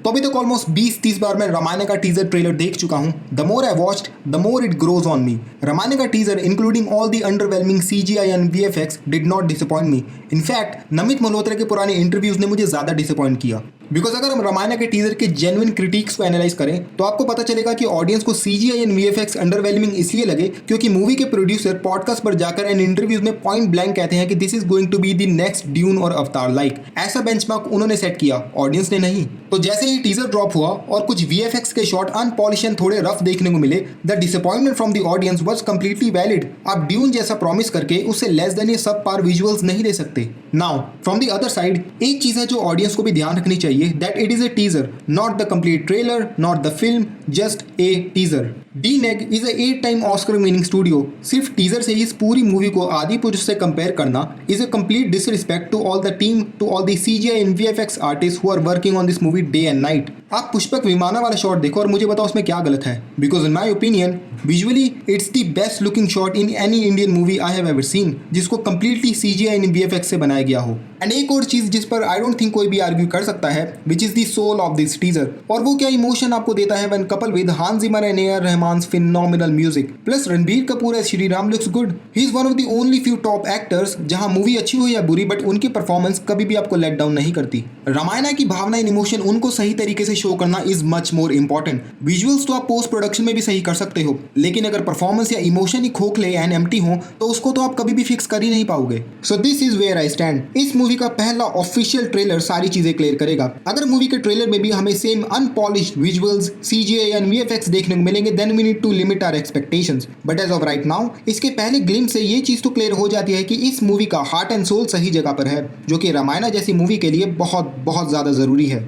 तो अभी तक ऑलमोस्ट 20-30 बार मैं रामायण का टीजर ट्रेलर देख चुका हूँ. The more I watched the more it grows on me. Ramayan का teaser including all the underwhelming CGI and VFX did not disappoint me. In fact Namit Malhotra के पुराने इंटरव्यूज ने मुझे ज्यादा डिसअपॉइंट किया. बिकॉज अगर हम रामायण के टीजर के जेन्युइन क्रिटिक्स को एनालाइज करें तो आपको पता चलेगा कि ऑडियंस को CGI एंड VFX अंडरवेलमिंग इसलिए लगे क्योंकि मूवी के प्रोड्यूसर पॉडकास्ट पर जाकर एंड इंटरव्यूज में पॉइंट ब्लैंक कहते हैं कि this is going to be the next Dune और अवतार लाइक. ऐसा बेंचमार्क उन्होंने सेट किया, ऑडियंस ने नहीं. तो जैसे ही टीजर ड्रॉप हुआ और कुछ VFX के शॉट अनपॉलिश एंड थोड़े रफ देखने को मिले, the disappointment from the audience was completely valid. आप ड्यून जैसा प्रॉमिस करके उससे लेस देन ये सब पार विजुअल्स नहीं दे सकते. Now from the other side एक चीज है जो ऑडियंस को भी ध्यान रखनी चाहिए, that it is a teaser, not the complete trailer, not the film, just a teaser. DNEG is a 8-time Oscar winning studio. सिर्फ टीजर से इस पूरी मूवी को आदि पुरुष से कंपेयर करना is a complete disrespect to all the team, to all the CGI and VFX artists who are working on this movie day and night. आप पुष्पक विमाना वाला शॉट देखो और मुझे बताओ उसमें क्या गलत है. Because in my opinion, visually it's the best looking shot in any Indian movie I have ever seen, जिसको completely CGI and VFX से बनाया गया हो. एंड एक और चीज जिस पर आई डोंट थिंक कोई भी आर्ग्यू कर सकता है, which is the soul of this teaser, और वो क्या इमोशन आपको देता है when couple with Hans Zimmer and A R. Rahman's phenomenal music. Plus Ranbir Kapoor as Shri Ram looks good. He is one of the only few top actors जहां मूवी अच्छी हो या बुरी बट उनकी परफॉर्मेंस कभी भी आपको लेट डाउन नहीं करती. रामायण की भावना एंड इमोशन उनको सही तरीके से शो करना is much more important. Visuals तो आप पोस्ट प्रोडक्शन में भी सही कर सकते हो, लेकिन अगर परफॉर्मेंस या इमोशन ही खोखले एंड एम्प्टी हो तो उसको तो आप कभी भी फिक्स कर ही नहीं पाओगे. So this is where I stand. इस मूवी का पहला ऑफिशियल ट्रेलर सारी चीजें क्लियर करेगा. अगर मूवी के ट्रेलर में भी हमें same unpolished visuals, CGI and VFX देखने को मिलेंगे, then we need to limit our expectations. But as of right now इसके पहले ग्लिम्स से ये चीज तो क्लियर हो जाती है कि इस मूवी का हार्ट एंड सोल सही जगह पर है, जो कि रामायण जैसी मूवी के लिए बहुत बहुत ज्यादा जरूरी है.